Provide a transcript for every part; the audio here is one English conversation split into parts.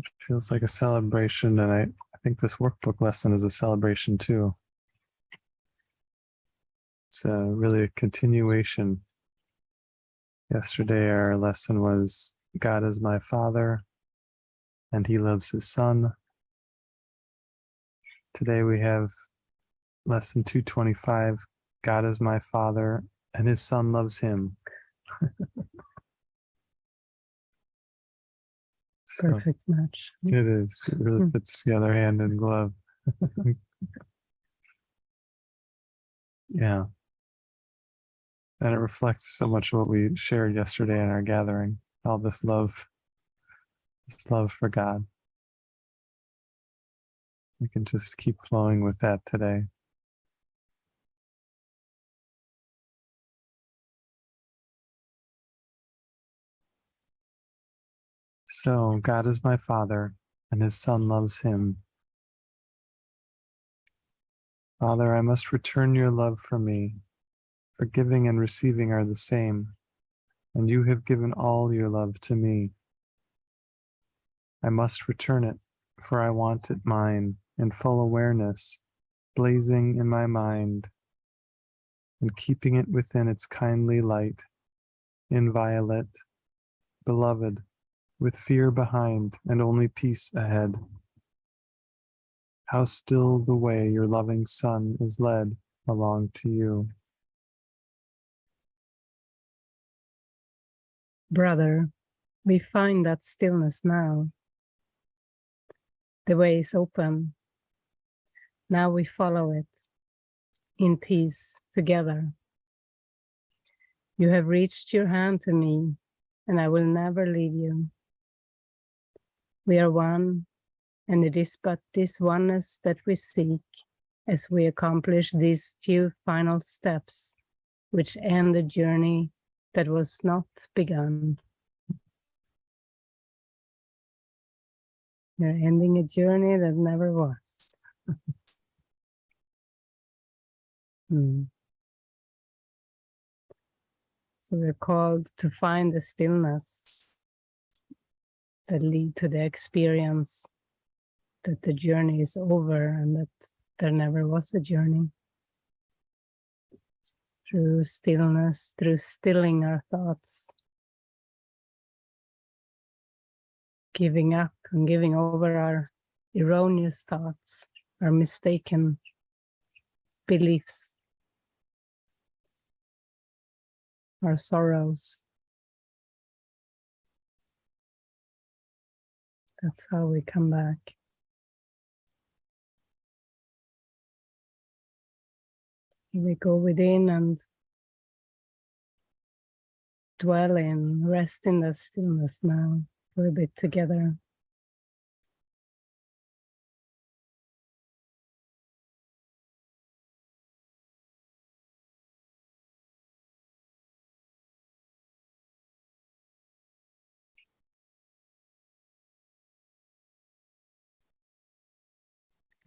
It feels like a celebration, and I think this workbook lesson is a celebration too. It's really a continuation. Yesterday, our lesson was God is my Father, and He loves His Son. Today we have lesson 225, God is my Father, and His Son loves Him. Perfect match. It is. It really fits together hand in glove. Yeah. And it reflects so much what we shared yesterday in our gathering, all this love for God. We can just keep flowing with that today. So, God is my Father, and His Son loves Him. Father, I must return your love for me, for giving and receiving are the same, and you have given all your love to me. I must return it, for I want it mine, in full awareness, blazing in my mind, and keeping it within its kindly light, inviolate, beloved, with fear behind and only peace ahead. How still the way your loving Son is led along to you. Brother, we find that stillness now. The way is open. Now we follow it in peace together. You have reached your hand to me, and I will never leave you. We are one, and it is but this oneness that we seek as we accomplish these few final steps, which end a journey that was not begun. We're ending a journey that never was. So we're called to find the stillness that lead to the experience that the journey is over and that there never was a journey. Through stillness, through stilling our thoughts, giving up and giving over our erroneous thoughts, our mistaken beliefs, our sorrows. That's how we come back. We go within and dwell in, rest in the stillness now for a bit together.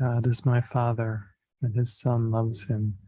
God is my Father, and His Son loves Him.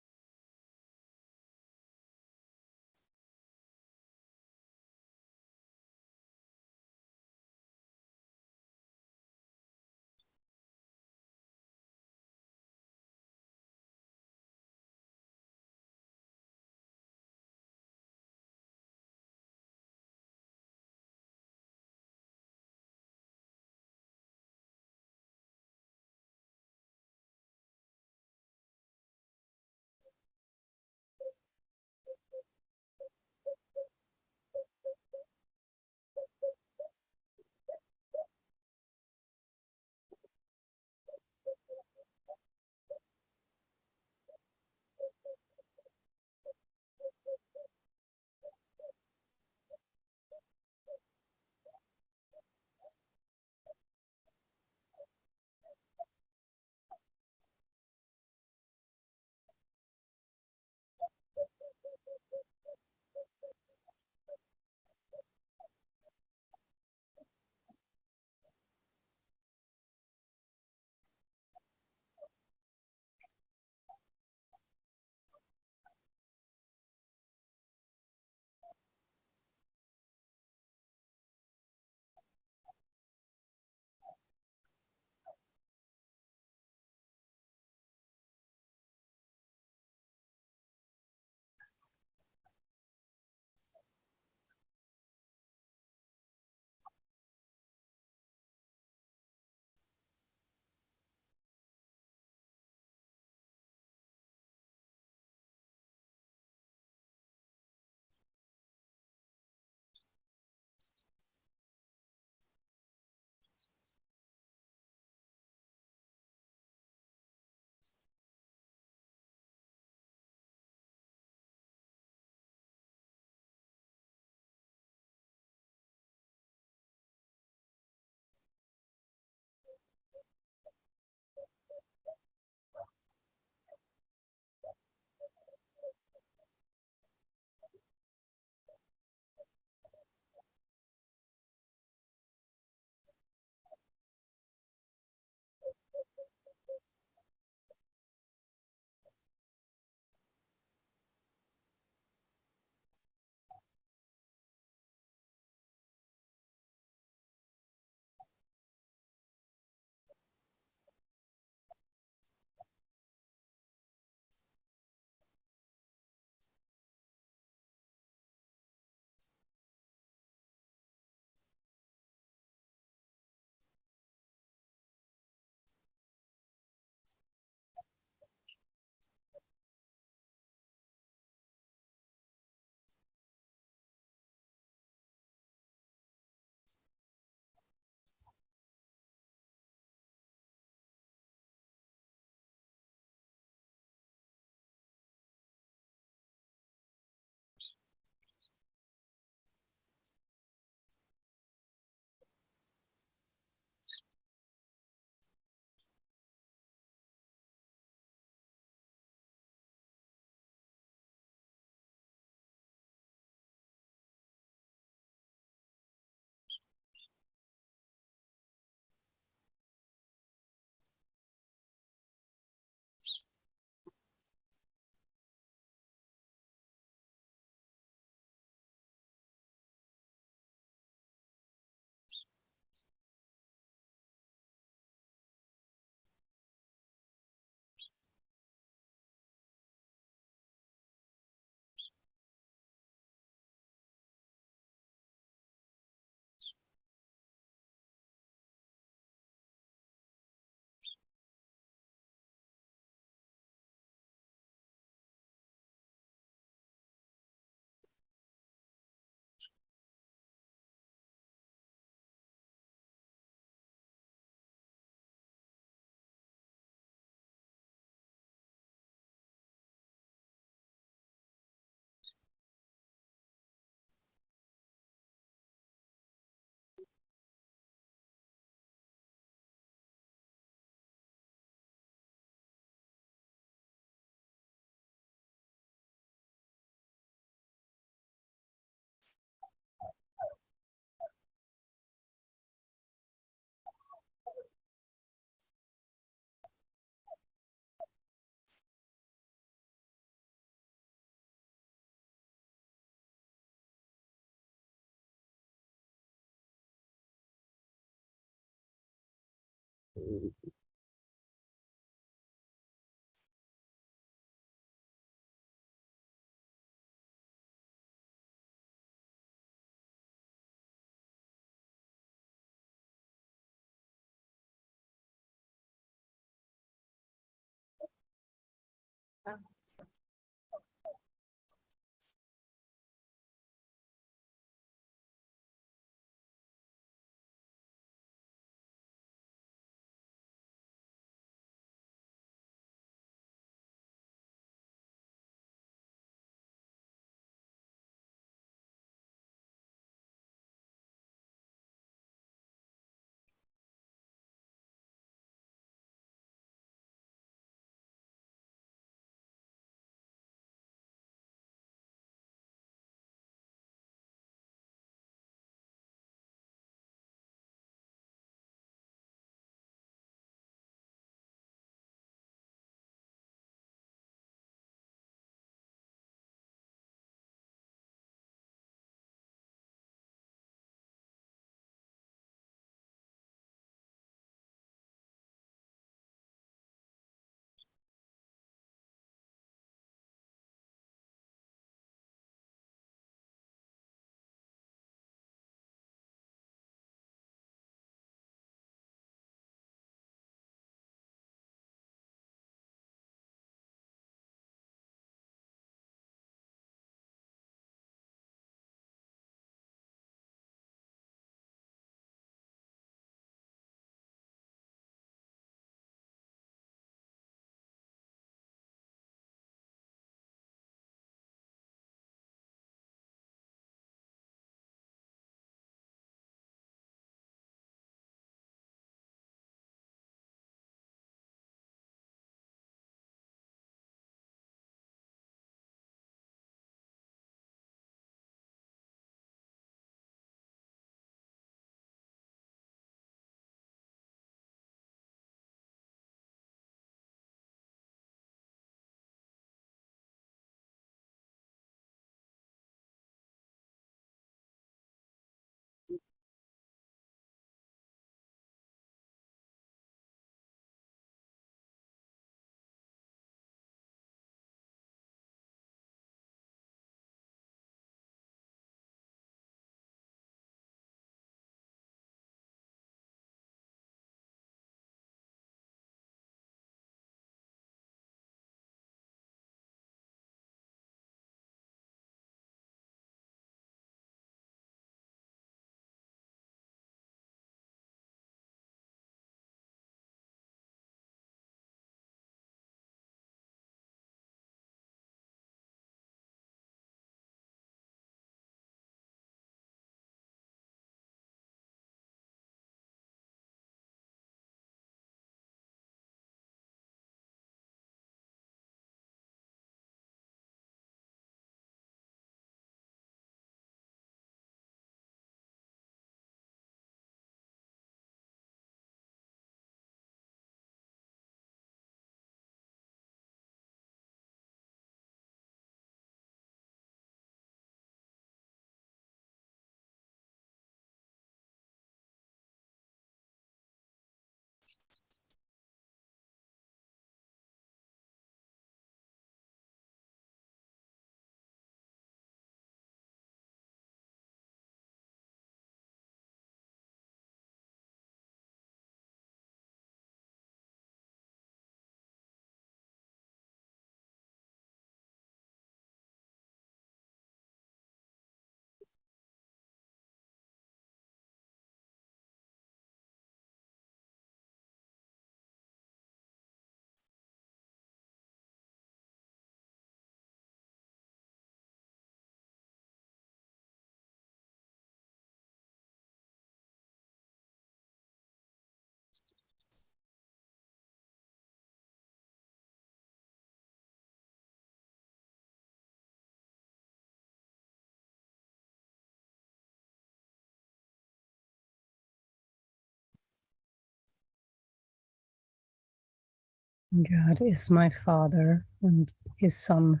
God is my Father, and his Son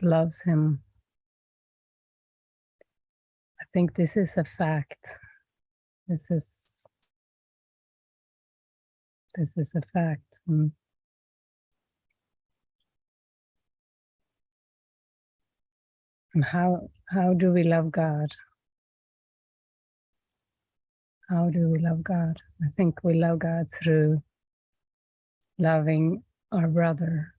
loves him. I think this is a fact. This is a fact. And how do we love God? How do we love God? I think we love God through loving our brother,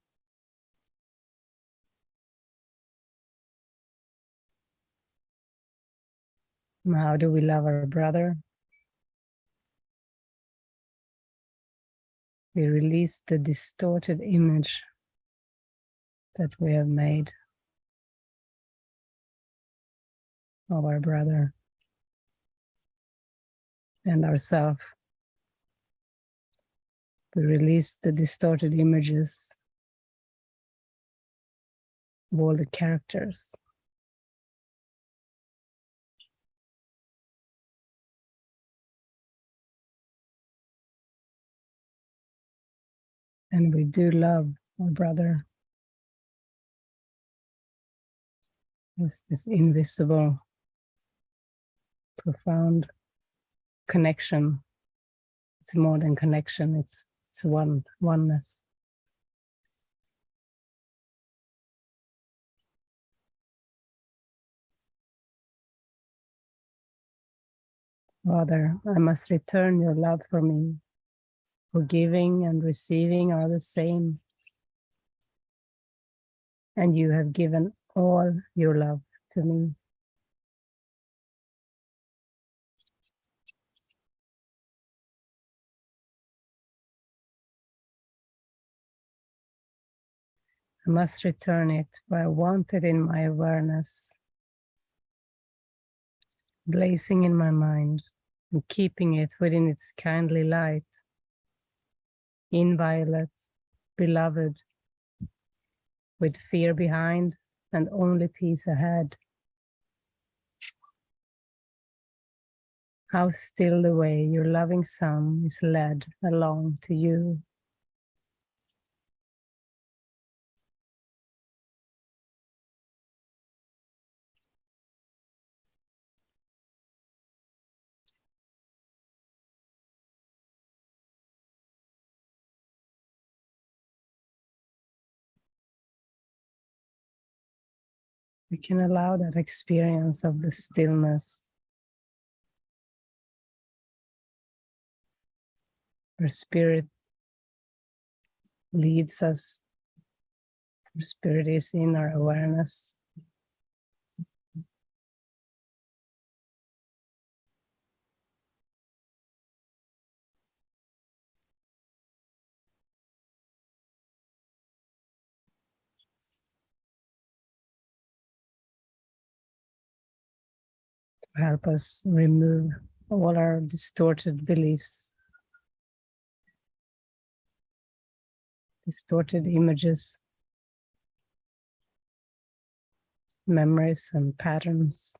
How do we love our brother? We release the distorted image that we have made of our brother and ourselves. We release the distorted images of all the characters. And we do love our brother as this invisible, profound connection. It's more than connection, it's oneness. Father, I must return your love for me. Forgiving and receiving are the same. And you have given all your love to me. I must return it, for I want it in my awareness, blazing in my mind and keeping it within its kindly light, inviolate, beloved, with fear behind and only peace ahead. How still the way your loving son is led along to you. We can allow that experience of the stillness, where spirit leads us, where spirit is in our awareness. To help us remove all our distorted beliefs, distorted images, memories and patterns.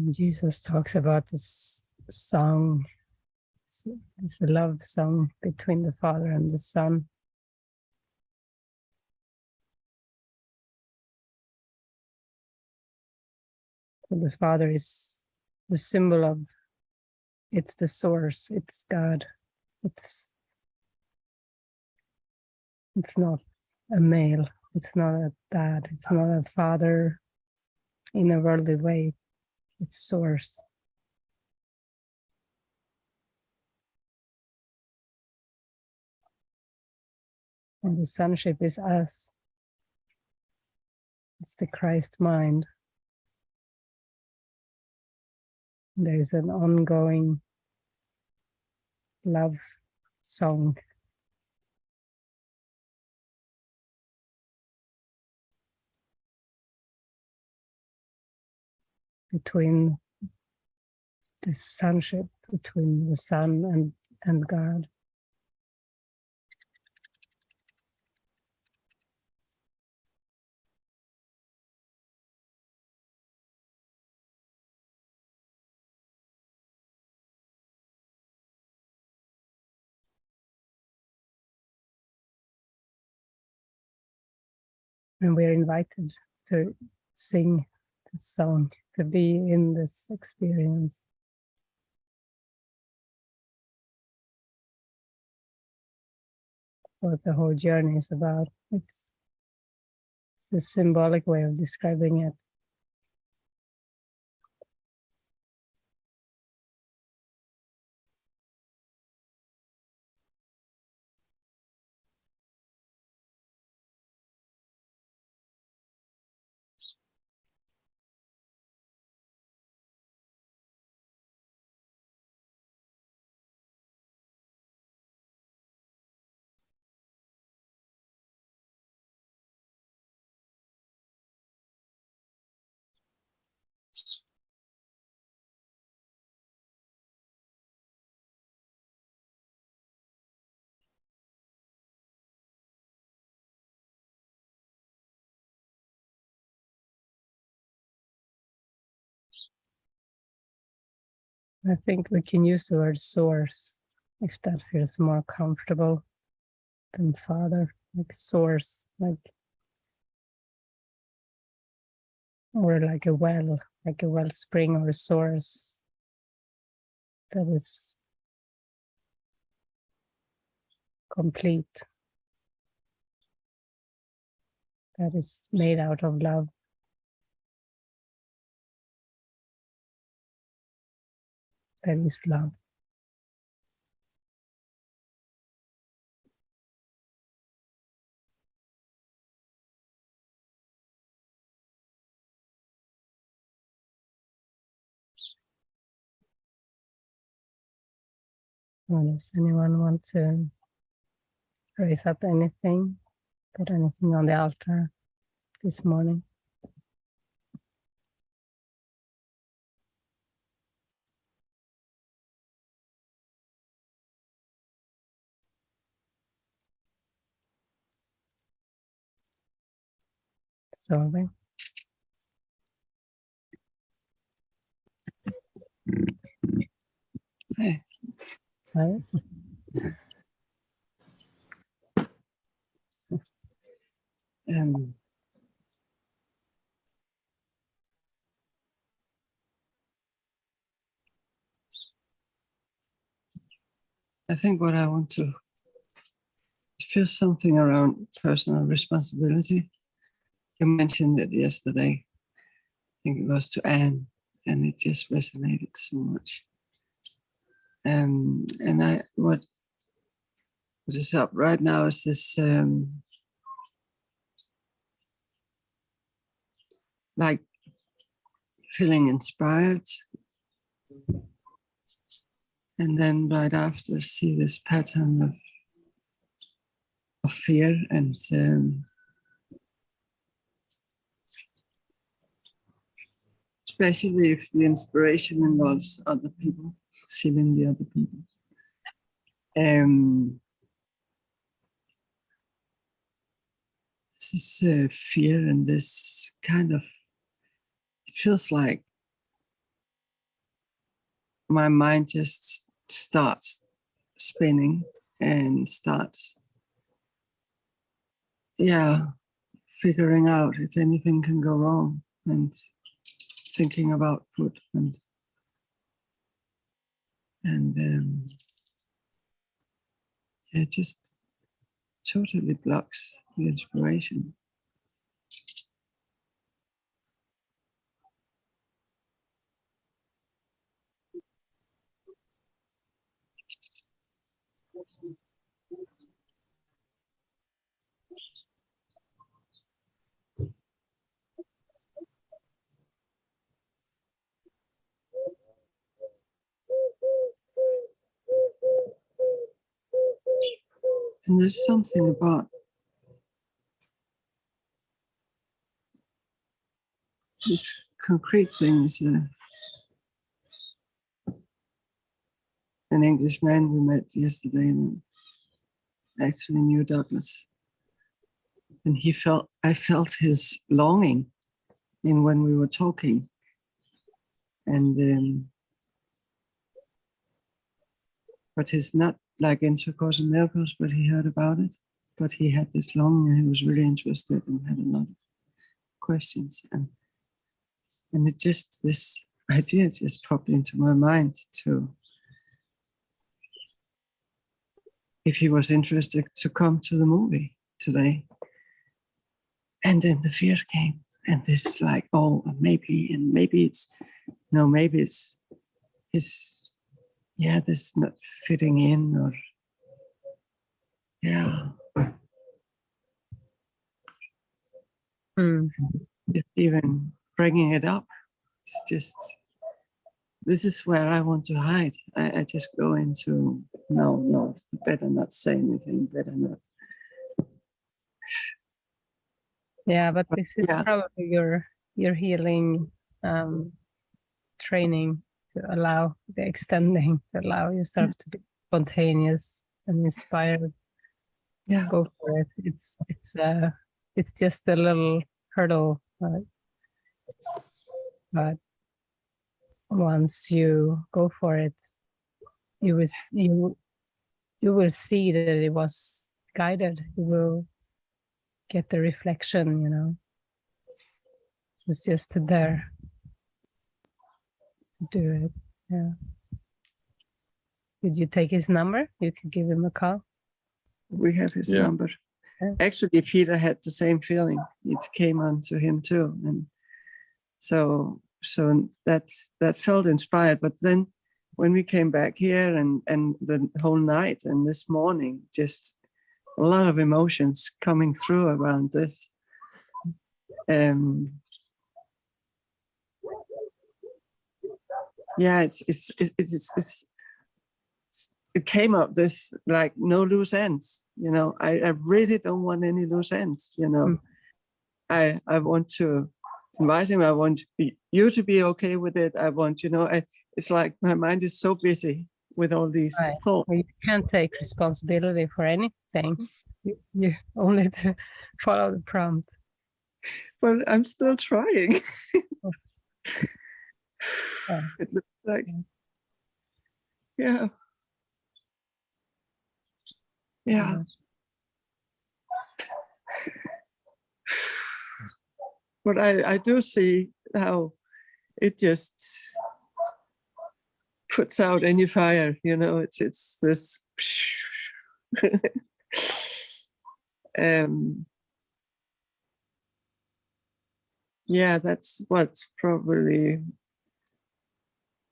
Jesus talks about this song. It's a love song between the Father and the Son. So the Father is the symbol of, it's the source, it's God. It's not a male, it's not a dad, it's not a father in a worldly way, it's source. And the sonship is us. It's the Christ mind. There is an ongoing love song between the sonship, between the Son and God. And we are invited to sing the song, to be in this experience. What the whole journey is about. It's a symbolic way of describing it. I think we can use the word source if that feels more comfortable than father, like source, like, or like a wellspring or a source that is complete, that is made out of love. That is love. Well, does anyone want to raise up anything, put anything on the altar this morning? Solving. Hey. Right? I think what I want to feel something around personal responsibility. You mentioned it yesterday. I think it was to Anne, and it just resonated so much. And what is up right now is this like feeling inspired, and then right after see this pattern of fear, and especially if the inspiration involves other people, seeing the other people. This is fear, and this kind of, it feels like my mind just starts spinning and starts, figuring out if anything can go wrong, and thinking about food, and it just totally blocks the inspiration. And there's something about this concrete thing. Is an Englishman we met yesterday that actually knew Douglas. And I felt his longing in when we were talking. And but he's not like into Course in Miracles, but he heard about it. But he had this longing, and he was really interested and had a lot of questions. And it just, this idea just popped into my mind to, if he was interested to come to the movie today. And then the fear came, and this like, oh, maybe it's, no, maybe it's his, this not fitting in, or even bringing it up. It's just, this is where I want to hide. I just go into, no, better not say anything, better not. Yeah, but this is probably your healing training, to allow the extending, to allow yourself to be spontaneous and inspired. Yeah, go for it. It's just a little hurdle, but once you go for it, you will see that it was guided. You will get the reflection, you know. It's just there to do it. Yeah. Did you take his number? You could give him a call. We have his number. Yeah. Actually, Peter had the same feeling. It came on to him too, and so that felt inspired. But then, when we came back here and the whole night and this morning, just a lot of emotions coming through around this. Yeah, it came up this like no loose ends, you know. I really don't want any loose ends, you know. I want to invite him. I want you to be okay with it. I want, you know, it's like my mind is so busy with all these thoughts. Well, you can't take responsibility for anything. You only to follow the prompt. Well, I'm still trying. Yeah. It looks like, yeah. But I do see how it just puts out any fire, you know. It's this yeah, that's what's probably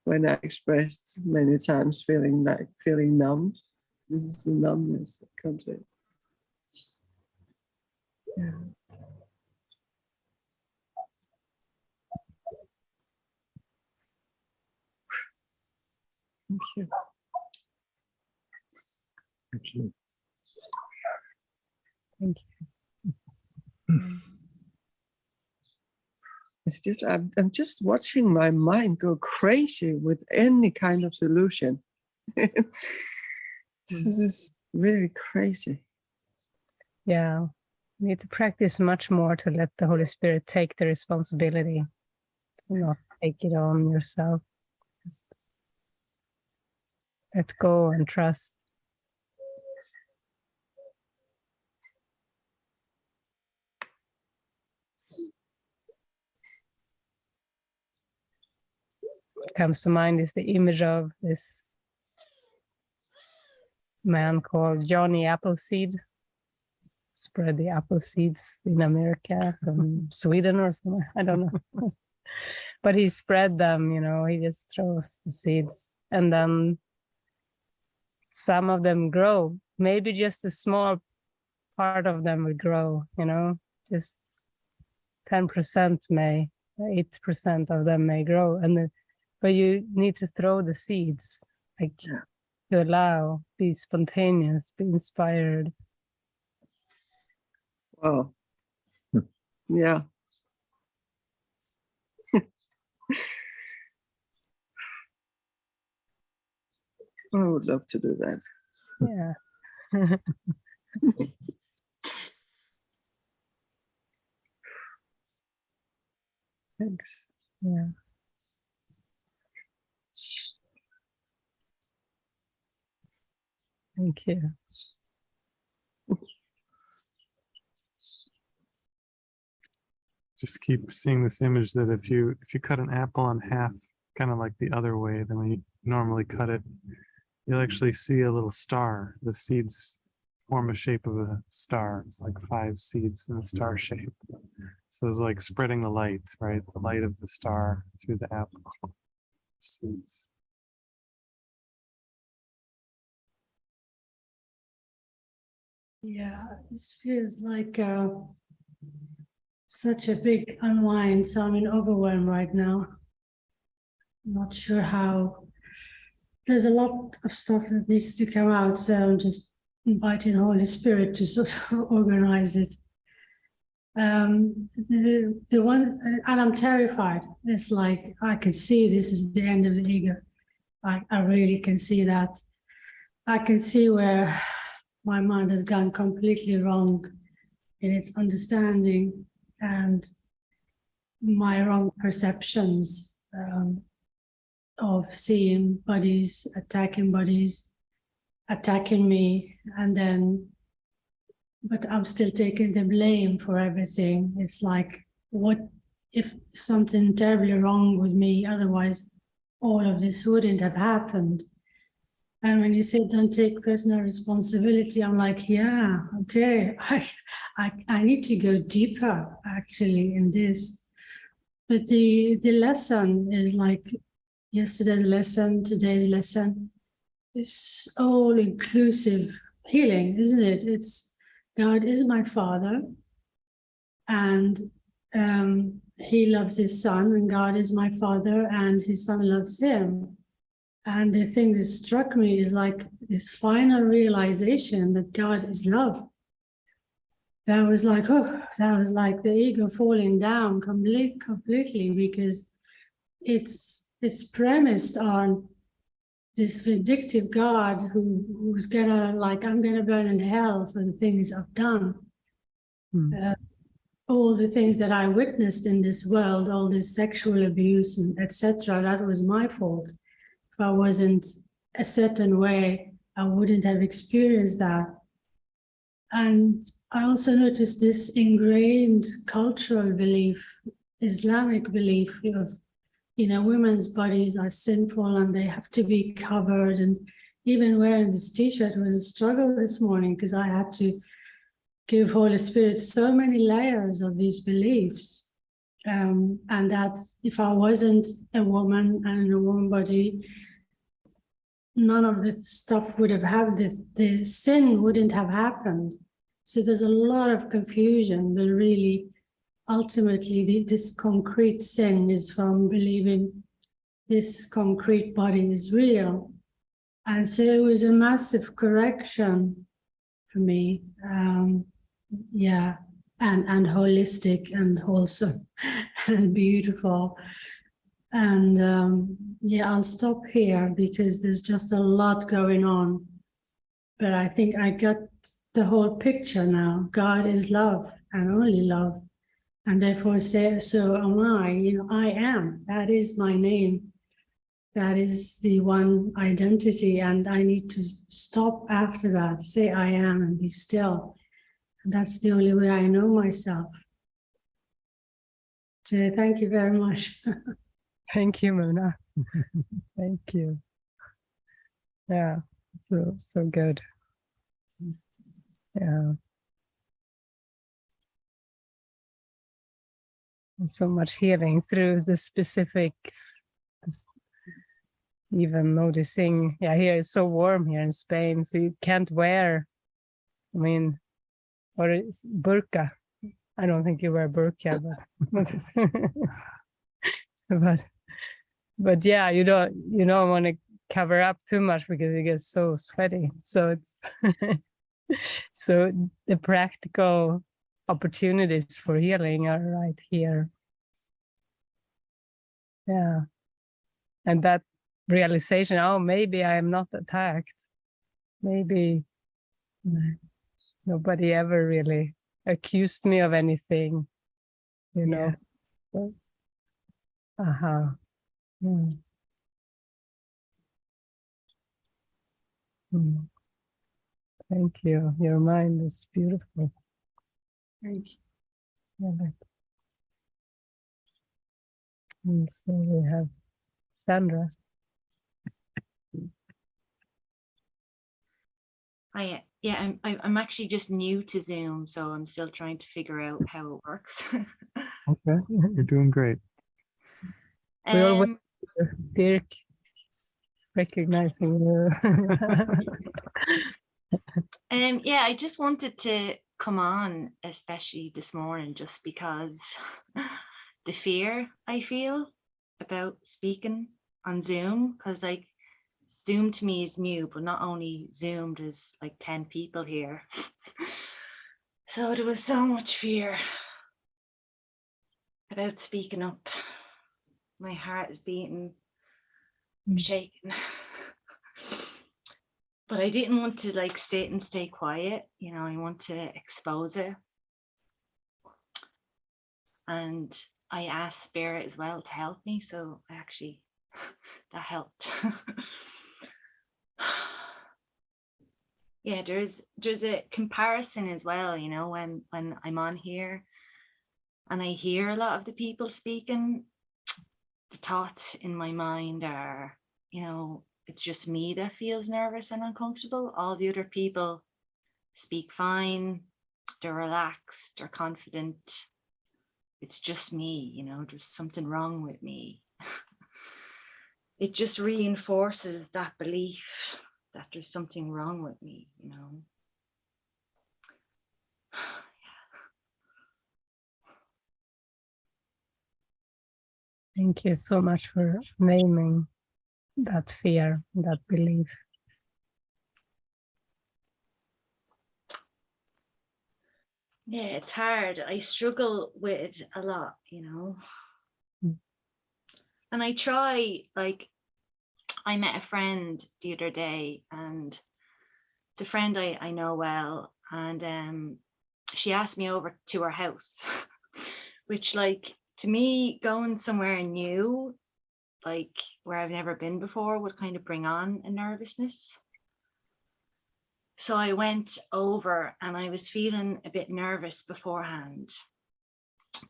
when I expressed many times feeling numb. This is the numbness that comes in. Yeah. Thank you. Thank you. Thank you. It's just I'm just watching my mind go crazy with any kind of solution. This is really crazy. Yeah, you need to practice much more to let the Holy Spirit take the responsibility, to not take it on yourself. Just let go and trust. What comes to mind is the image of this man called Johnny Appleseed. Spread the apple seeds in America from Sweden or somewhere. I don't know. But he spread them, you know, he just throws the seeds. And then some of them grow. Maybe just a small part of them will grow, you know, just 10% may, 8% of them may grow. But you need to throw the seeds, like to allow, be spontaneous, be inspired. Wow. Yeah. I would love to do that. Yeah. Thanks. Yeah. Thank you. Just keep seeing this image that if you cut an apple in half, kind of like the other way than when you normally cut it, you'll actually see a little star. The seeds form a shape of a star. It's like 5 seeds in a star shape. So it's like spreading the light, right? The light of the star through the apple seeds. Yeah, this feels like such a big unwind. So I'm in overwhelm right now. I'm not sure how. There's a lot of stuff that needs to come out. So I'm just inviting Holy Spirit to sort of organize it. The one, and I'm terrified. It's like I can see this is the end of the ego. I really can see that. I can see where my mind has gone completely wrong in its understanding and my wrong perceptions. of seeing bodies, attacking me, and then, but I'm still taking the blame for everything. It's like, what if something terribly wrong with me? Otherwise, all of this wouldn't have happened. And when you say don't take personal responsibility, I'm like, yeah, okay, I need to go deeper actually in this. But the lesson is like yesterday's lesson, today's lesson. It's all inclusive healing, isn't it? It's God is my Father, and He loves His Son, and God is my Father, and His Son loves Him. And the thing that struck me is like this final realization that God is love. That was like, oh, that was like the ego falling down completely, because it's premised on this vindictive God who's gonna, like, I'm gonna burn in hell for the things I've done. All the things that I witnessed in this world, all this sexual abuse and etc., that was my fault. If I wasn't a certain way, I wouldn't have experienced that. And I also noticed this ingrained cultural belief, Islamic belief of, women's bodies are sinful and they have to be covered. And even wearing this t-shirt was a struggle this morning, because I had to give Holy Spirit so many layers of these beliefs. And that if I wasn't a woman and in a woman body, none of this stuff would have happened. The sin wouldn't have happened. So there's a lot of confusion, but really, ultimately, this concrete sin is from believing this concrete body is real. And so it was a massive correction for me. And holistic and wholesome and beautiful. And I'll stop here because there's just a lot going on. But I think I got the whole picture now. God is love and only love. And therefore, so am I. I am. That is my name. That is the one identity. And I need to stop after that, say I am and be still. And that's the only way I know myself. So thank you very much. Thank you, Mona. Thank you. Yeah, so good. Yeah. And so much healing through the specifics. Even noticing, here it's so warm here in Spain, so you can't wear, or it's burqa. I don't think you wear burqa, but yeah, you don't want to cover up too much because it gets so sweaty. So it's so the practical opportunities for healing are right here. Yeah. And that realization, oh, maybe I am not attacked. Maybe nobody ever really accused me of anything, know. So, Thank you. Your mind is beautiful. Thank you. Yeah, and so we have Sandra. I'm actually just new to Zoom, so I'm still trying to figure out how it works. Okay, you're doing great. We always Dirk recognizing you. I just wanted to come on, especially this morning, just because the fear I feel about speaking on Zoom, because like Zoom to me is new, but not only Zoom, there's like 10 people here. So there was so much fear about speaking up. My heart is beating, I'm shaking. But I didn't want to like sit and stay quiet, I want to expose it. And I asked Spirit as well to help me, so I actually that helped. Yeah, there's a comparison as well, you know, when I'm on here and I hear a lot of the people speaking, the thoughts in my mind are, you know, it's just me that feels nervous and uncomfortable. All the other people speak fine, they're relaxed, they're confident. It's just me, you know, there's something wrong with me. It just reinforces that belief that there's something wrong with me, you know. Thank you so much for naming that fear, that belief. Yeah, it's hard. I struggle with it a lot, you know. And I try, like, I met a friend the other day, and it's a friend I know well, and she asked me over to her house, which, like, to me, going somewhere new, like where I've never been before, would kind of bring on a nervousness. So I went over and I was feeling a bit nervous beforehand.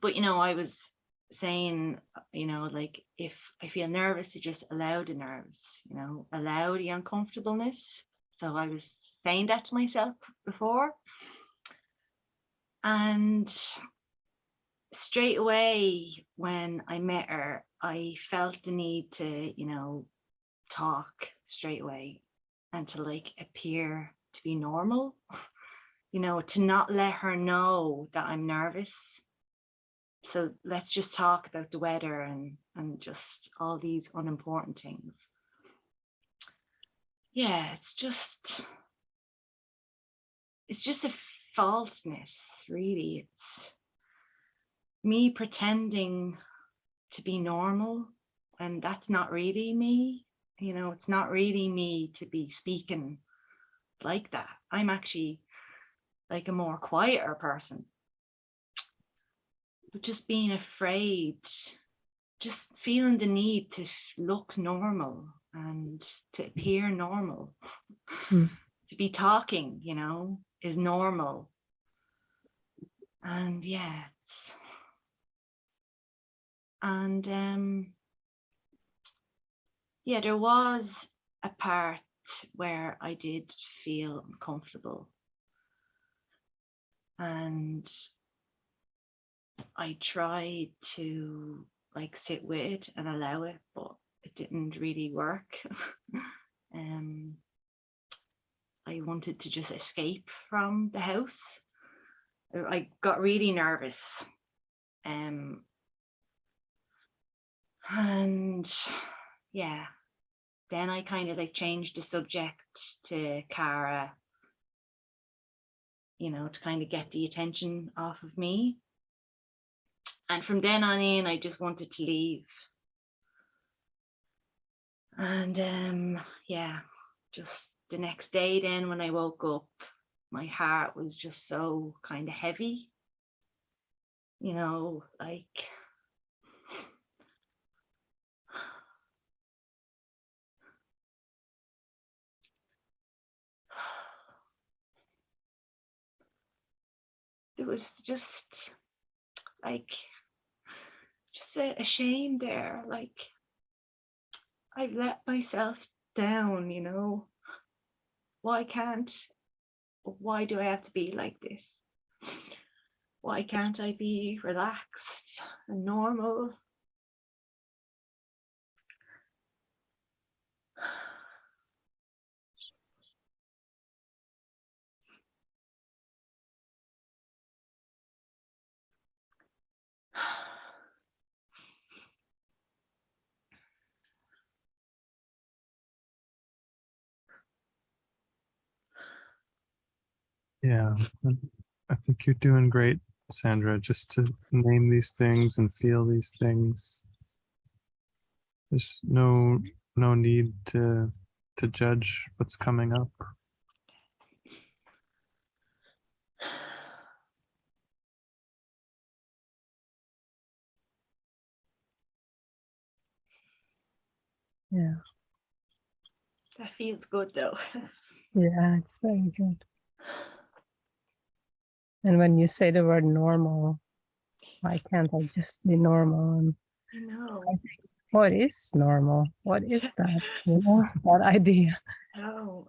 But, you know, I was saying, you know, like, if I feel nervous, to just allow the nerves, you know, allow the uncomfortableness. So I was saying that to myself before. And straight away when I met her, I felt the need to, you know, talk straight away and to, like, appear to be normal, you know, to not let her know that I'm nervous. So let's just talk about the weather and just all these unimportant things. Yeah, it's just a falseness, really. It's me pretending to be normal, and that's not really me. You know, it's not really me to be speaking like that. I'm actually like a more quieter person. But just being afraid, just feeling the need to look normal and to appear normal, to be talking, you know, is normal. And yeah, yeah, there was a part where I did feel uncomfortable, and I tried to, like, sit with it and allow it, but it didn't really work. I wanted to just escape from the house. I got really nervous. And yeah, then I kind of, like, changed the subject to Cara, you know, to kind of get the attention off of me. And from then on in, I just wanted to leave. And yeah, just the next day then when I woke up, my heart was just so kind of heavy, you know, like, it was just like, just a shame there. Like, I've let myself down, you know. Why do I have to be like this? Why can't I be relaxed and normal? Yeah, I think you're doing great, Sandra, just to name these things and feel these things. There's no need to judge what's coming up. Yeah. That feels good though. Yeah, it's very good. And when you say the word normal, why can't I just be normal? And I know. what is normal? What is that? You know, that idea. Oh.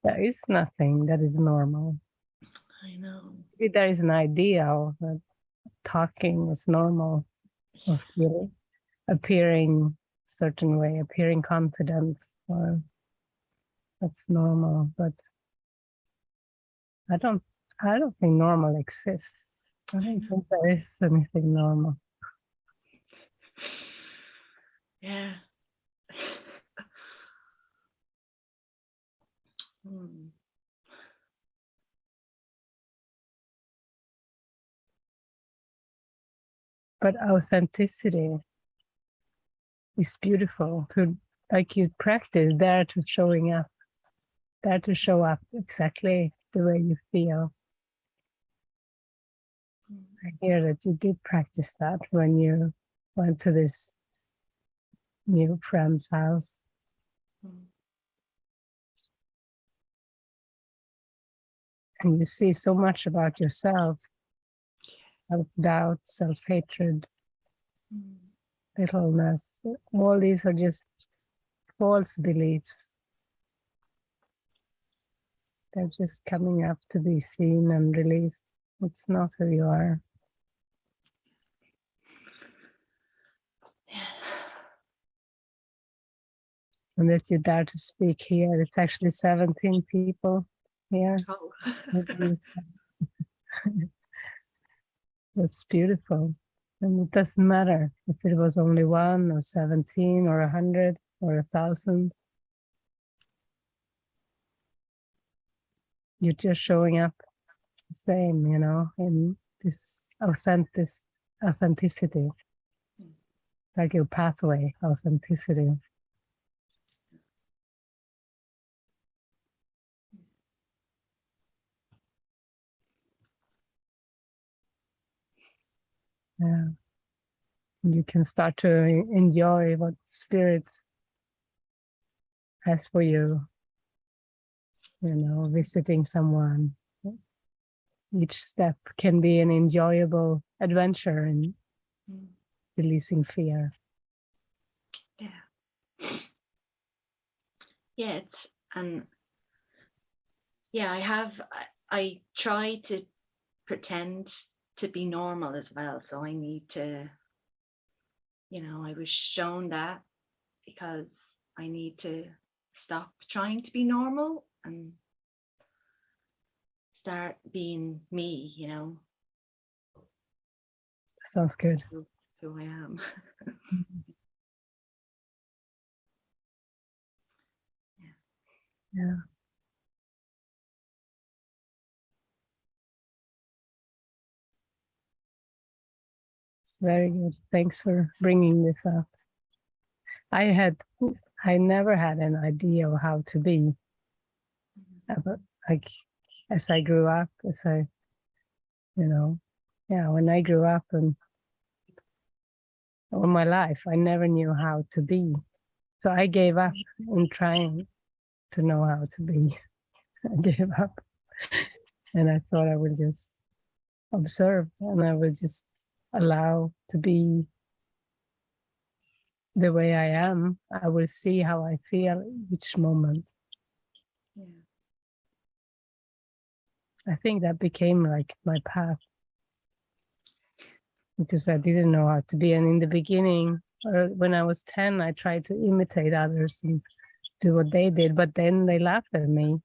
There is nothing that is normal. I know. Maybe there is an idea of that talking is normal, or feeling, appearing certain way, appearing confident, or that's normal. But I don't think normal exists. I don't think there is anything normal. Yeah. Hmm. But authenticity is beautiful. To like you practice there to showing up, there to show up exactly the way you feel. I hear that you did practice that when you went to this new friend's house. Hmm. And you see so much about yourself, self-doubt, self-hatred, Hmm. littleness. All these are just false beliefs. They're just coming up to be seen and released. It's not who you are. Yeah. And that you dare to speak here. It's actually 17 people here. Oh. That's beautiful. And it doesn't matter if it was only 1 or 17 or 100 or 1,000. You're just showing up the same, you know, in this authenticity, like your pathway, authenticity. Yeah. You can start to enjoy what Spirit has for you, you know, visiting someone. Each step can be an enjoyable adventure in Hmm. releasing fear. Yeah. Yeah, it's and yeah, I try to pretend to be normal as well. So I need to, I was shown that because I need to stop trying to be normal and start being me, Sounds good. who I am. Yeah. It's very good. Thanks for bringing this up. I never had an idea of how to be. But like, as I grew up, when I grew up and all my life, I never knew how to be. So I gave up in trying to know how to be. I gave up. And I thought I would just observe and I would just allow to be the way I am. I will see how I feel each moment. Yeah. I think that became like my path because I didn't know how to be. And in the beginning, or when I was 10, I tried to imitate others and do what they did, but then they laughed at me.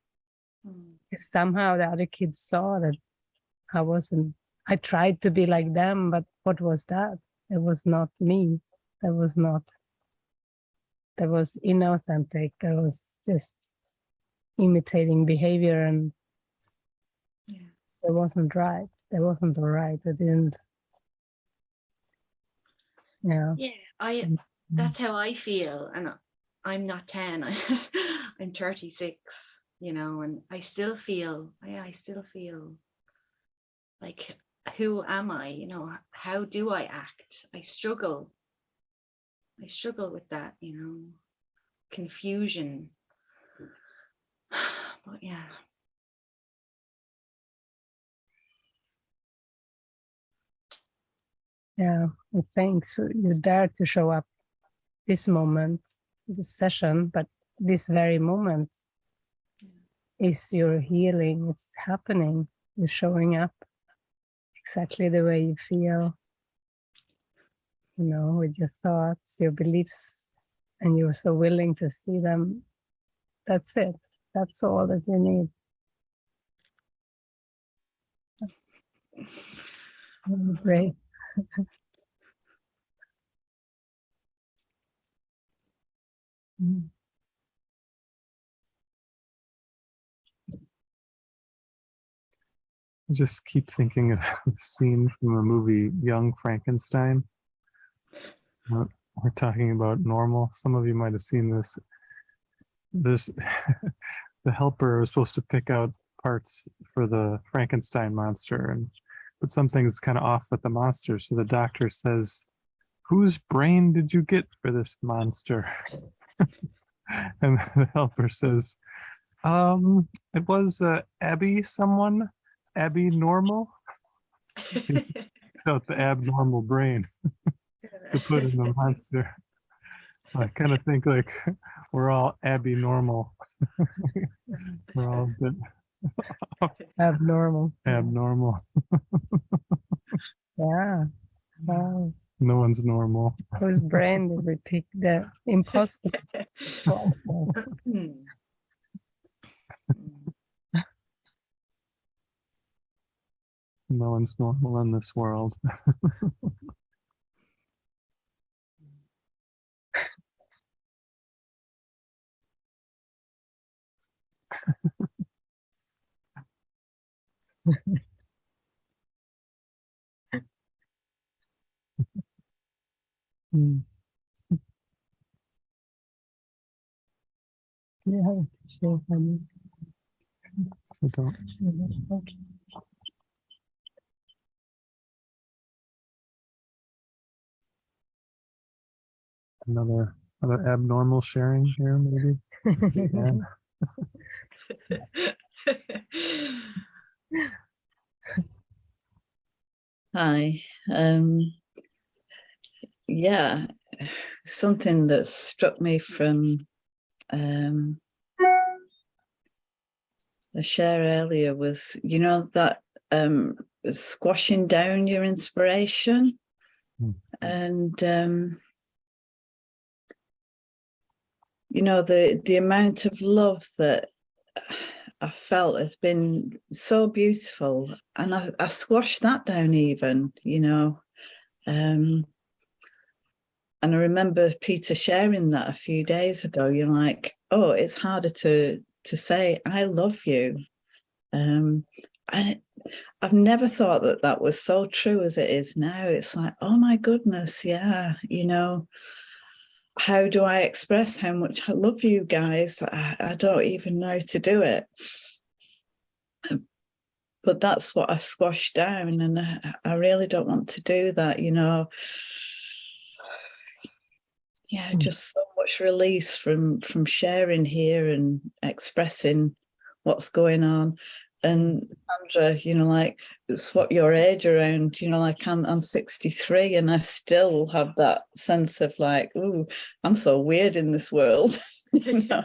Because somehow the other kids saw that I tried to be like them, but what was that? It was not me. That was inauthentic. That was just imitating behavior and it wasn't right. That wasn't all right. I didn't, Yeah, that's how I feel. And I'm not 10, I'm 36, and I still feel like, who am I? How do I act? I struggle I struggle with that, you know, confusion. But yeah. Yeah, and thanks. You dare to show up this moment, this session, but this very moment is your healing. It's happening. You're showing up exactly the way you feel, you know, with your thoughts, your beliefs, and you're so willing to see them. That's it. That's all that you need. Great. I just keep thinking of the scene from the movie Young Frankenstein. We're talking about normal. Some of you might have seen this. There's the helper was supposed to pick out parts for the Frankenstein monster, but something's kind of off with the monster. So the doctor says, "Whose brain did you get for this monster?" And the helper says, "It was Abby someone, Abby Normal." Out the abnormal brain to put in the monster. So I kind of think like we're all Abby normal. We're all a bit Abnormal. abnormal. Yeah. Wow. No one's normal. Whose brain did we pick? The imposter. No one's normal in this world. Yeah, sure. I don't. Another abnormal sharing here, maybe. Hi. Yeah, something that struck me from a share earlier was, you know, that squashing down your inspiration. And you know, the amount of love that I felt has been so beautiful, and I squashed that down even, you know. And I remember Peter sharing that a few days ago. You're like, oh, it's harder to say I love you, and I've never thought that that was so true as it is now. It's like, oh my goodness, yeah, you know. How do I express how much I love you guys? I don't even know how to do it. But that's what I squashed down, and I really don't want to do that, you know. Yeah, just so much release from sharing here and expressing what's going on. And Sandra, you know, like, swap your age around, you know, like I'm 63 and I still have that sense of like, ooh, I'm so weird in this world, you know.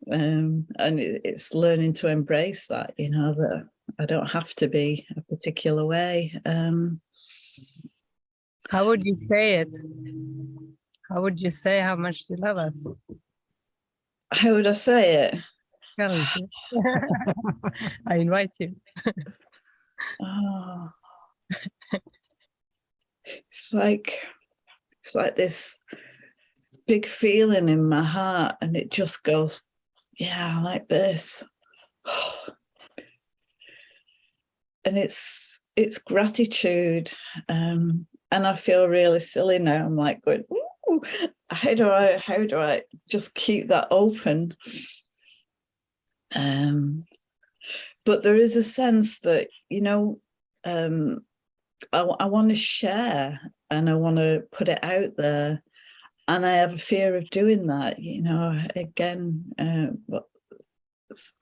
And it's learning to embrace that, you know, that I don't have to be a particular way. How would you say it? How would you say how much you love us? How would I say it? I invite you. Oh. It's like this big feeling in my heart, and it just goes, yeah, like this. And it's gratitude. And I feel really silly now. I'm like going, ooh, how do I just keep that open? But there is a sense that, you know, I want to share and I want to put it out there. And I have a fear of doing that, you know, again,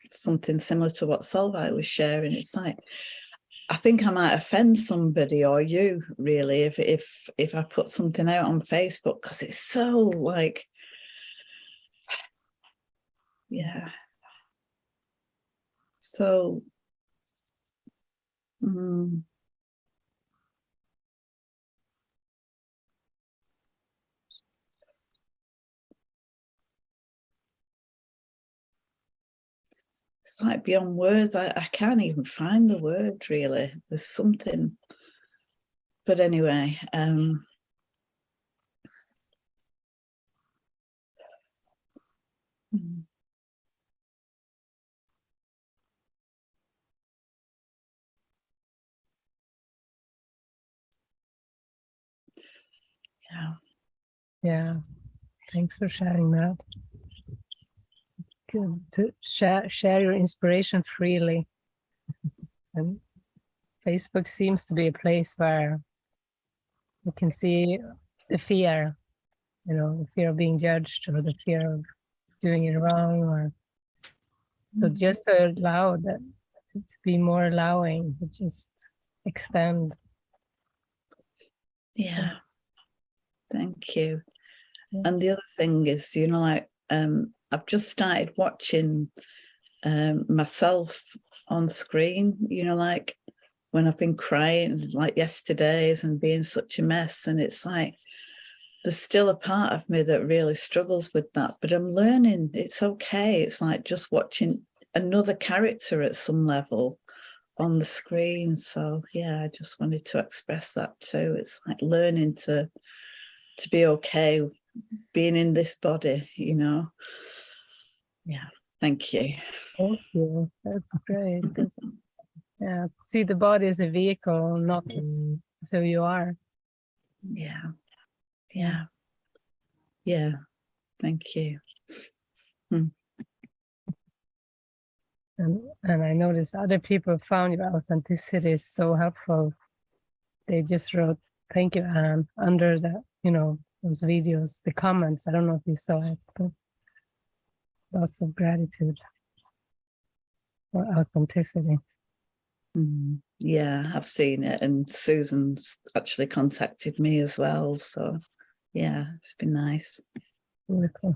something similar to what Solveig was sharing. It's like, I think I might offend somebody or you really if I put something out on Facebook, because it's so like, yeah. So, it's like beyond words. I can't even find the word really. There's something, but anyway, Yeah. Thanks for sharing that. Good to share your inspiration freely. And Facebook seems to be a place where you can see the fear, you know, the fear of being judged or the fear of doing it wrong, or so just to allow that, to be more allowing, to just extend. yeah. Thank you. Yeah. And the other thing is, you know, like I've just started watching myself on screen, you know, like when I've been crying like yesterday's and being such a mess, and it's like there's still a part of me that really struggles with that, but I'm learning it's okay. It's like just watching another character at some level on the screen. So yeah, I just wanted to express that too. It's like learning to be okay being in this body, you know. Yeah, thank you. Thank you. That's great. Yeah, see the body as a vehicle, not as who you are. Yeah. Thank you. And I noticed other people found your authenticity is so helpful. They just wrote, "Thank you, Anne," under the, you know, those videos, the comments. I don't know if you saw it, but lots of gratitude for authenticity. Yeah, I've seen it, and Susan's actually contacted me as well. So yeah, it's been nice. Beautiful.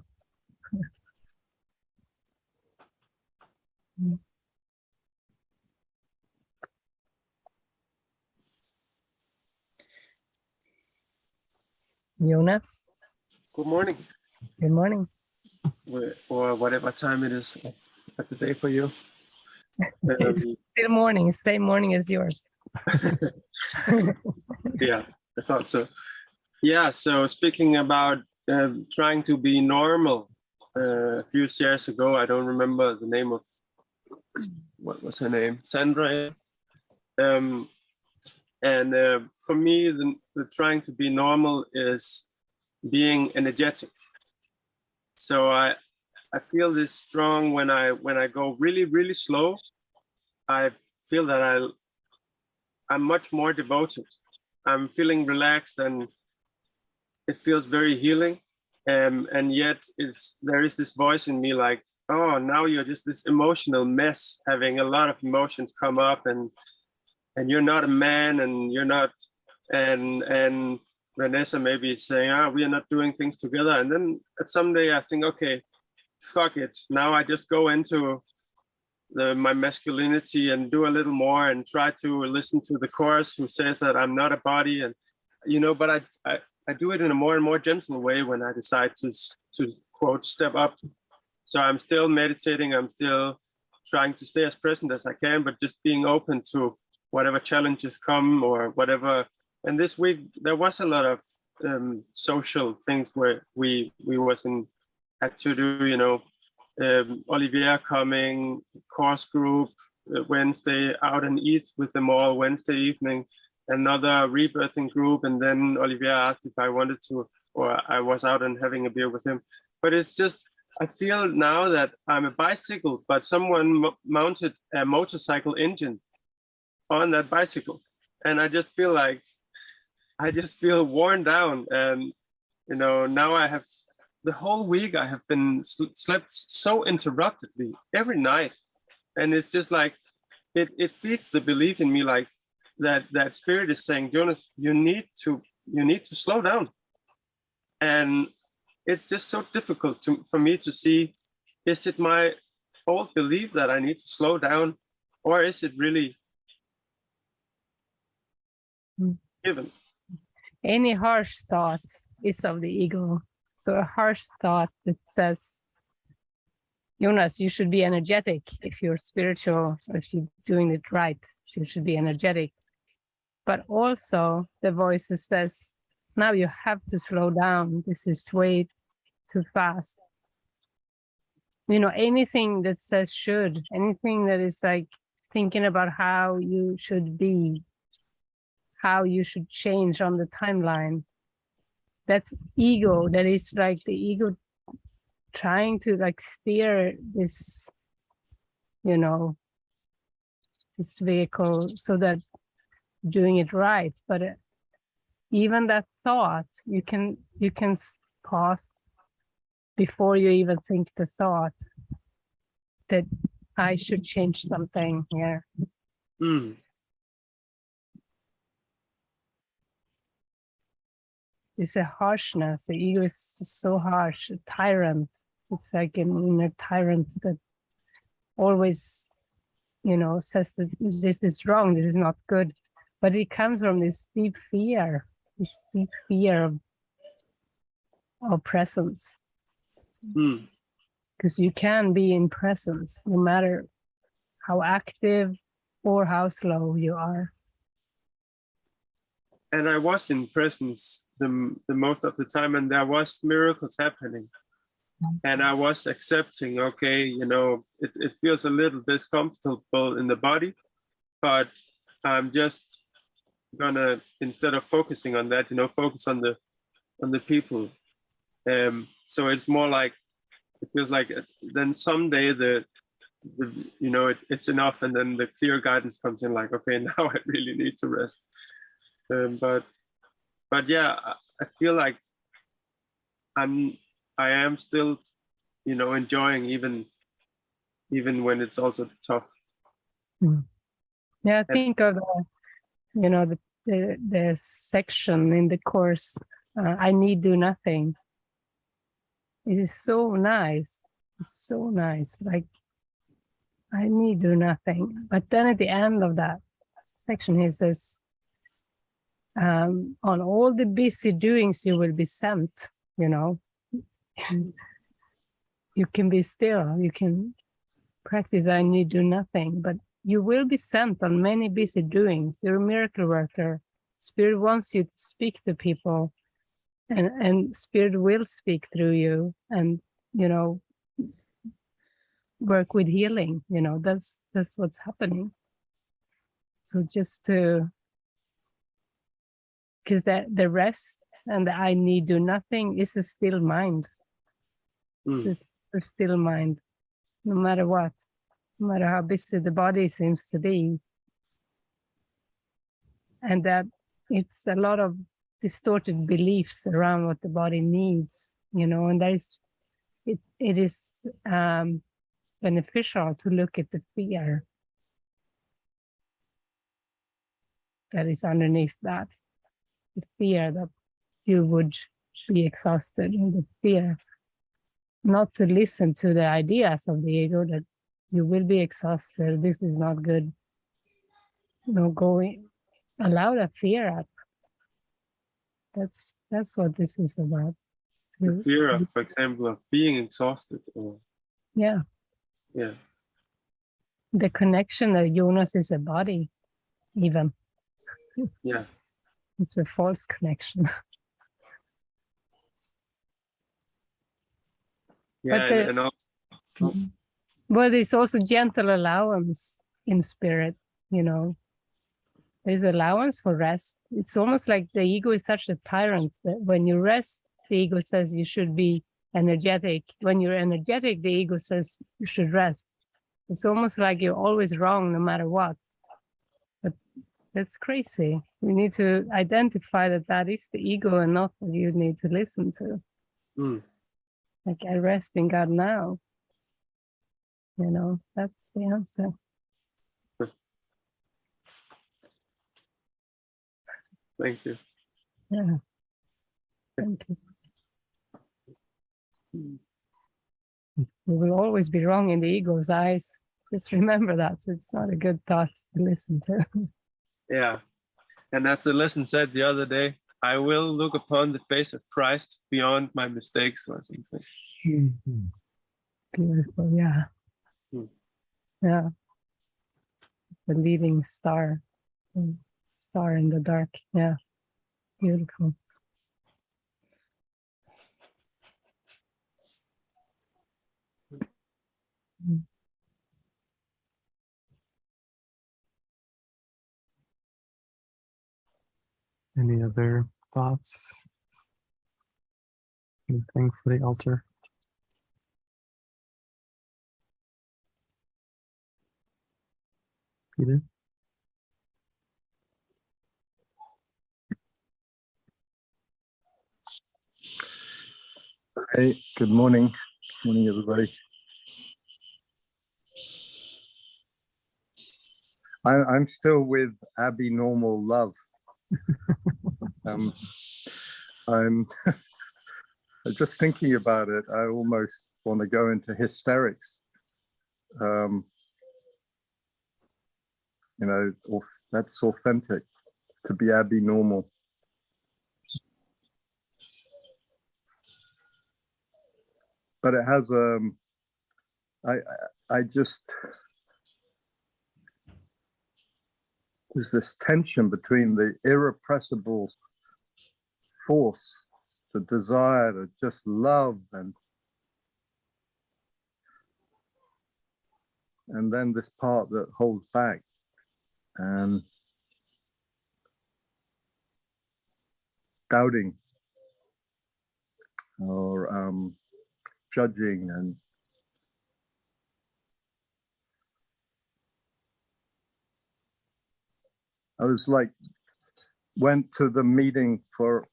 Jonas. Good morning. Good morning. Or whatever time it is at the day for you. It's still morning, same morning as yours. Yeah, I thought so. Yeah, so speaking about trying to be normal, a few years ago, I don't remember the name of, what was her name? Sandra. And for me, the trying to be normal is being energetic. So I feel this strong when I go really, really slow. I feel that I'm much more devoted. I'm feeling relaxed and it feels very healing. And yet there is this voice in me like, oh, now you're just this emotional mess, having a lot of emotions come up, and you're not a man, and you're not, and Vanessa maybe is saying, we are not doing things together. And then at some day I think, okay, fuck it. Now I just go into my masculinity and do a little more and try to listen to the chorus who says that I'm not a body, and you know, but I do it in a more and more gentle way when I decide to quote step up. So I'm still meditating, I'm still trying to stay as present as I can, but just being open to whatever challenges come or whatever. And this week there was a lot of social things where we had to do, you know, Olivier coming, course group, Wednesday out and eat with them all Wednesday evening, another rebirthing group, and then Olivier asked if I wanted to, or I was out and having a beer with him. But it's just, I feel now that I'm a bicycle, but someone mounted a motorcycle engine on that bicycle. and I just feel worn down. And now I have the whole week I have been slept so interruptedly every night, and it's just like it feeds the belief in me, like that spirit is saying, Jonas, you need to slow down. And it's just so difficult for me to see, is it my old belief that I need to slow down, or is it really given? Any harsh thought is of the ego. So a harsh thought that says, Jonas, you should be energetic. If you're spiritual, or if you're doing it right, you should be energetic. But also the voice that says, now you have to slow down. This is way too fast. Anything that says should, anything that is like thinking about how you should be, how you should change on the timeline, that's ego. That is like the ego trying to like steer this, this vehicle so that doing it right. But even that thought, you can pause before you even think the thought that I should change something here. It's a harshness. The ego is just so harsh, a tyrant. It's like an inner tyrant that always, says that this is wrong, this is not good. But it comes from this deep fear of presence. Because you can be in presence no matter how active or how slow you are. And I was in presence the most of the time, and there was miracles happening. And I was accepting, okay, it feels a little discomfortable in the body, but I'm just gonna, instead of focusing on that, focus on the people. So it's more like, it feels like then someday it's enough, and then the clear guidance comes in, like, okay, now I really need to rest. But yeah, I feel like I am still, enjoying even when it's also tough. Yeah, I think of the section in the course, I need do nothing. It is so nice. It's so nice. Like, I need do nothing. But then at the end of that section, he says, on all the busy doings, you will be sent, You can be still. You can practice, I need do nothing. But you will be sent on many busy doings. You're a miracle worker. Spirit wants you to speak to people. And Spirit will speak through you and, work with healing. That's what's happening. So just to, because the rest and the I need do nothing is a still mind. It's a still mind, no matter what, no matter how busy the body seems to be. And that it's a lot of distorted beliefs around what the body needs, and that is, it is beneficial to look at the fear that is underneath that, the fear that you would be exhausted, and the fear not to listen to the ideas of the ego that you will be exhausted, this is not good. Allow that fear up. That's what this is about. The fear of, for example, of being exhausted. Or... Yeah. The connection that Jonas is a body, even. Yeah. It's a false connection. Yeah, and also... But there's also gentle allowance in spirit, There's allowance for rest. It's almost like the ego is such a tyrant that when you rest, the ego says you should be energetic. When you're energetic, the ego says you should rest. It's almost like you're always wrong no matter what. But That's crazy. You need to identify that that is the ego and not what you need to listen to. Like, I rest in God now. You know, that's the answer. Thank you. Yeah. Thank you. We will always be wrong in the ego's eyes. Just remember that. So it's not a good thought to listen to. Yeah. And as the lesson said the other day, I will look upon the face of Christ beyond my mistakes or something. Beautiful, yeah. Yeah. The leading star. Star in the dark. Yeah. Beautiful. Any other thoughts? Anything for the altar? Peter? Hey, good morning. Morning, everybody. I'm still with abnormal love. I'm just thinking about it. I almost want to go into hysterics. You know, that's authentic, to be abnormal. But it has I just, there's this tension between the irrepressible force, the desire to just love, and then this part that holds back and doubting or judging. And I was like, went to the meeting for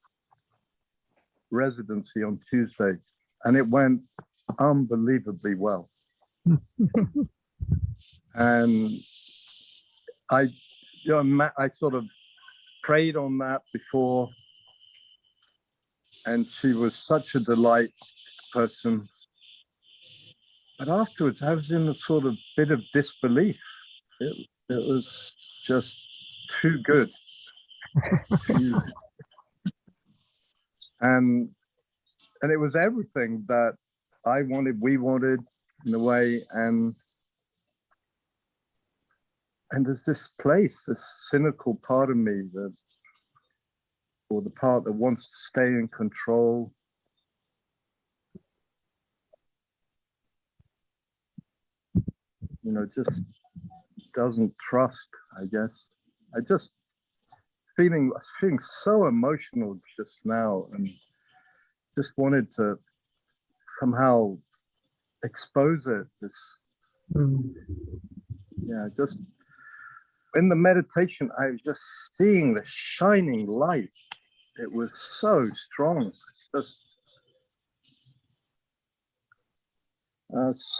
residency on Tuesday, and it went unbelievably well. And I sort of prayed on that before, and she was such a delight person. But afterwards, I was in a sort of bit of disbelief. It was just too good. And it was everything that I wanted, we wanted, in a way. And there's this place, this cynical part of me, or the part that wants to stay in control. You know, just doesn't trust, I guess. I just feeling so emotional just now, and just wanted to somehow expose it. Just in the meditation, I was just seeing the shining light. It was so strong. It's just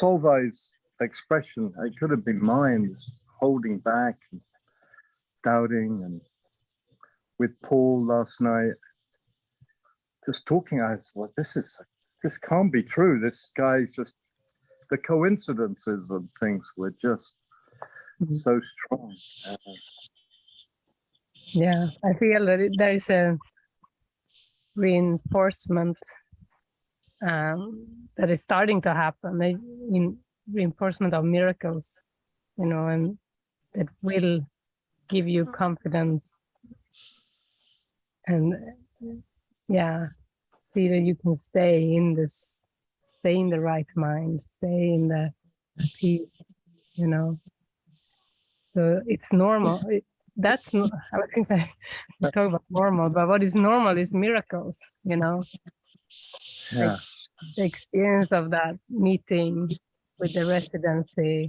Solvay's expression, it could have been mine, holding back and doubting. And with Paul last night, just talking, I was, well, this can't be true. This guy's just, the coincidences of things were just so strong. Yeah, I feel that there is a reinforcement that is starting to happen, in reinforcement of miracles, you know, and that will give you confidence, and see that you can stay in the right mind, stay in the peace, you know. So it's normal. That's not, I think I talk about normal, but what is normal is miracles, you know. Yeah. Like the experience of that meeting with the residency,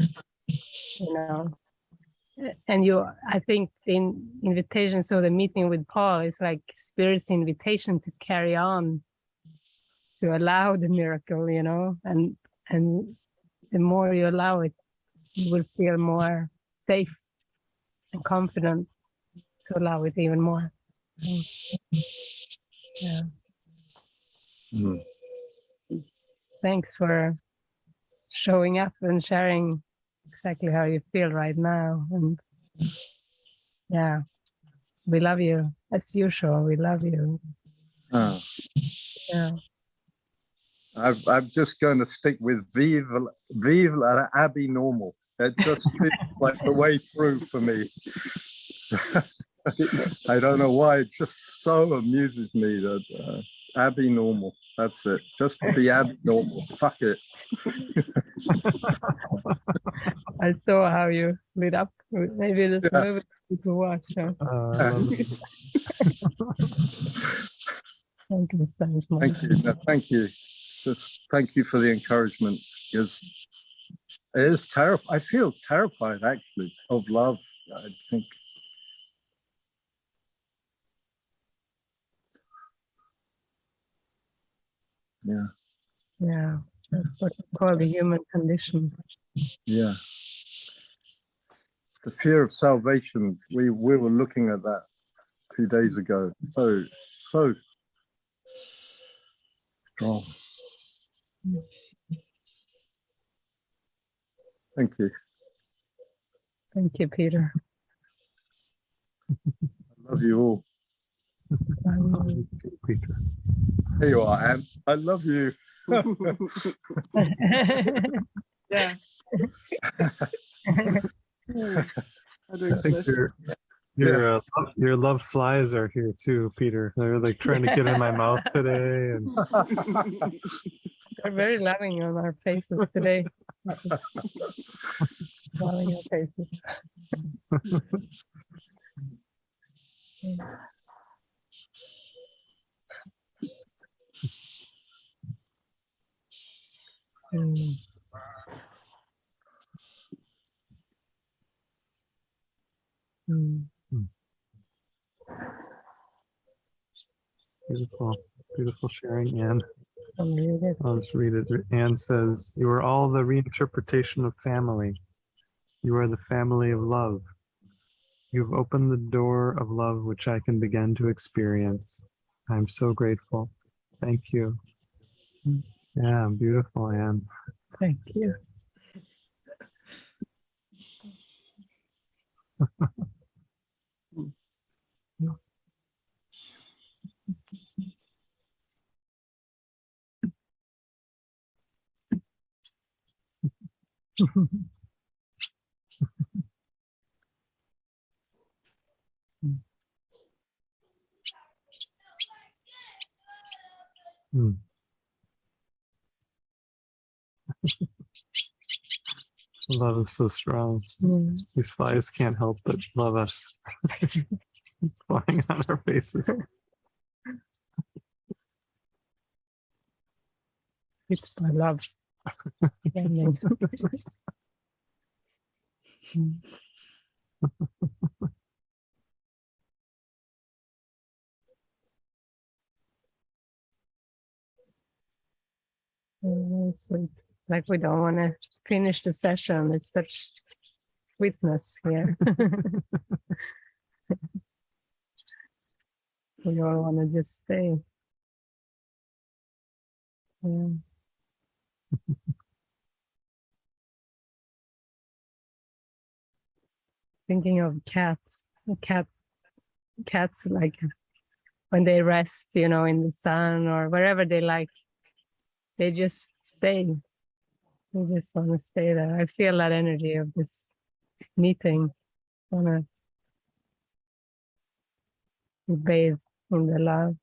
you know, And I think the invitation, so the meeting with Paul is like Spirit's invitation to carry on, to allow the miracle, and the more you allow it, you will feel more safe and confident to allow it even more. Yeah. Mm. Thanks for showing up and sharing exactly how you feel right now. And yeah, we love you as usual. We love you. Ah. Yeah. I'm just going to stick with Vive la Abbey Normal. It just feels like the way through for me. I don't know why. It just so amuses me that Abbey Normal. That's it. Just be Abbey Normal. Fuck it. I saw how you lit up. Maybe this movie to watch. Huh? I love it. Thank you. No, thank you. Just thank you for the encouragement, because it is terrifying. I feel terrified, actually, of love. I think. Yeah. Yeah, that's what we call the human condition. Yeah. The fear of salvation. We were looking at that 2 days ago. So strong. Thank you. Thank you, Peter. I love you all. Peter. There you are, Anne. I love you. Yeah. I think your love flies are here too, Peter. They're like trying to get in my mouth today, and They're very loving on our faces today. Loving our faces. Beautiful sharing, Anne. I'll read it. I'll just read it. Anne says, "You are all the reinterpretation of family. You are the family of love. You've opened the door of love which I can begin to experience. I'm so grateful. Thank you." Yeah, beautiful, Anne. Thank you. Love is so strong. These flies can't help but love us. Flying on our faces. It's my love. Sweet. Like we don't want to finish the session. It's such sweetness here. We all want to just stay. Yeah. Thinking of cats. Cats like when they rest, in the sun or wherever they like, they just stay. They just want to stay there. I feel that energy of this meeting. Want to bathe in the love.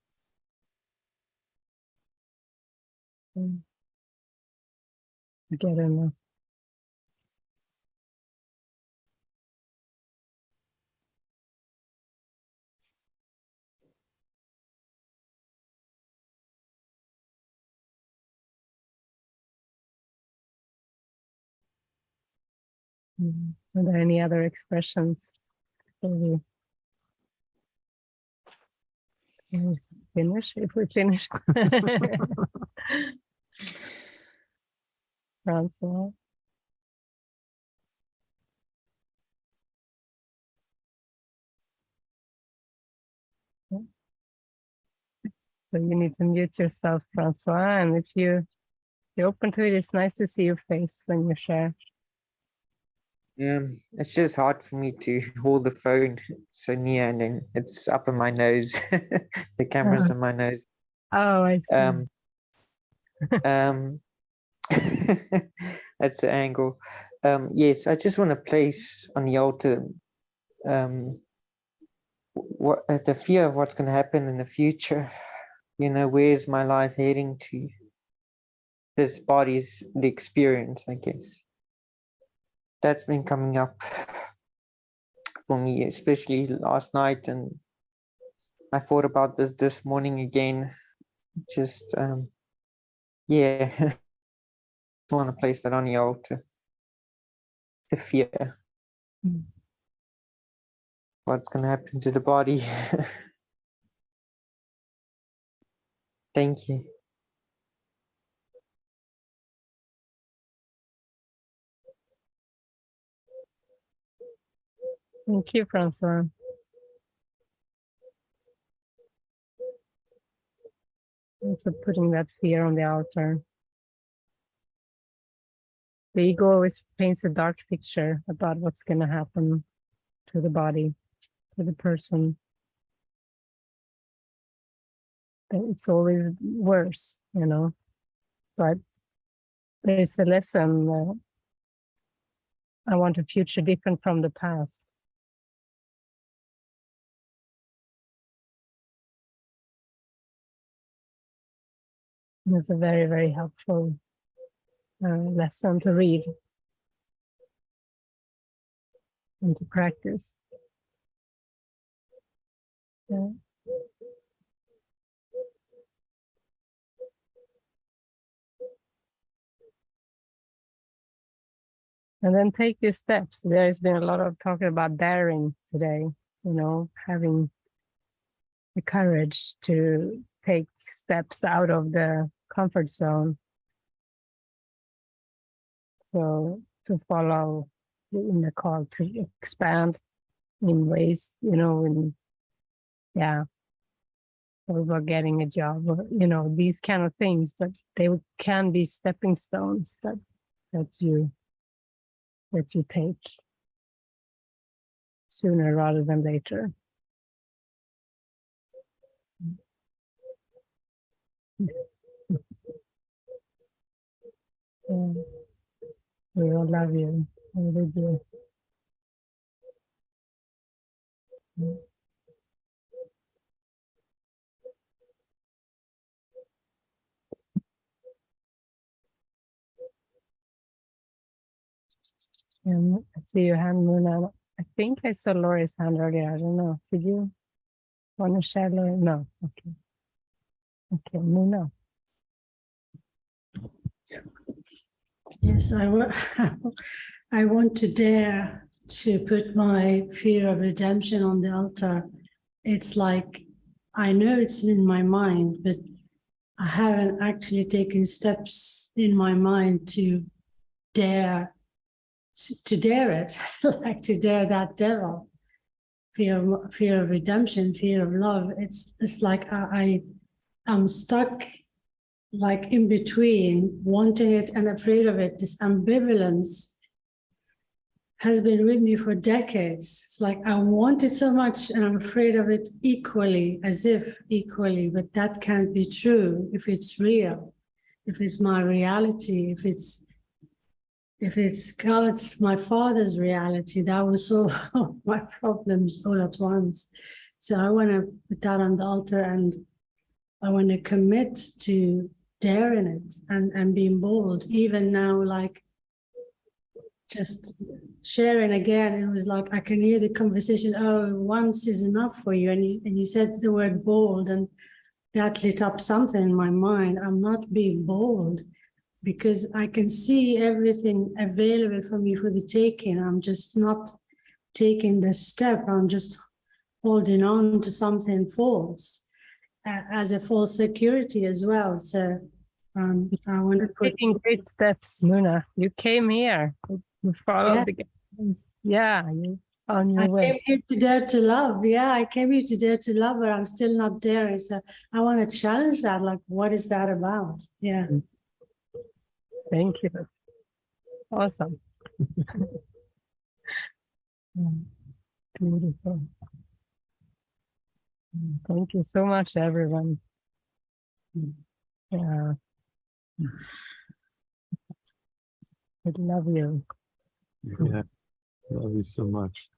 Get enough. Are there any other expressions? Can we finish? If we finish. Francois. So you need to mute yourself, Francois, and if you're open to it, it's nice to see your face when you share. It's just hard for me to hold the phone so near, and then it's up in my nose. The camera's in my nose. Oh, I see. That's the angle. Yes, I just want to place on the altar what the fear of what's going to happen in the future. You know, where's my life heading to? This body's the experience, I guess. That's been coming up for me, especially last night, and I thought about this morning again. Just yeah, I want to place that on the altar. The fear, what's going to happen to the body. Thank you. Thank you, Francois. Thanks for putting that fear on the altar. The ego always paints a dark picture about what's going to happen to the body, to the person. But it's always worse, you know. But there's a lesson. I want a future different from the past. It's a very, very helpful lesson to read and to practice. Yeah. And then take your steps. There has been a lot of talking about daring today, you know, having the courage to take steps out of the comfort zone. So to follow in the call to expand in ways, you know, or about getting a job, or, you know, these kind of things, but they can be stepping stones that you take sooner rather than later. We all love you. I really do. I see your hand, Muna. I think I saw Laura's hand earlier. I don't know. Did you want to share, Laura? No. Okay. Okay, Muna. Yes, I want to dare to put my fear of redemption on the altar. It's like, I know it's in my mind, but I haven't actually taken steps in my mind to dare it, like to dare that devil. Fear of redemption, fear of love. It's like I'm stuck like in between, wanting it and afraid of it. This ambivalence has been with me for decades. It's like I want it so much and I'm afraid of it equally, as if equally, but that can't be true if it's real, if it's my reality, if it's God's, my Father's reality. That will solve my problems all at once. So I want to put that on the altar, and I want to commit to daring it and being bold. Even now, like just sharing again, it was like I can hear the conversation. Oh, once is enough for you, and you said the word bold, and that lit up something in my mind. I'm not being bold. because I can see everything available for me for the taking. I'm just not taking the step. I'm just holding on to something false, as a false security as well. So I want to put. Taking great steps, Muna. You came here. You followed the guidance. Yeah, you on your I way. came here to dare to love. Yeah, I came here to dare to love, but I'm still not daring. So I want to challenge that. Like, what is that about? Yeah. Thank you. Awesome. Beautiful. Thank you so much, everyone. Yeah. I love you. Yeah, love you so much.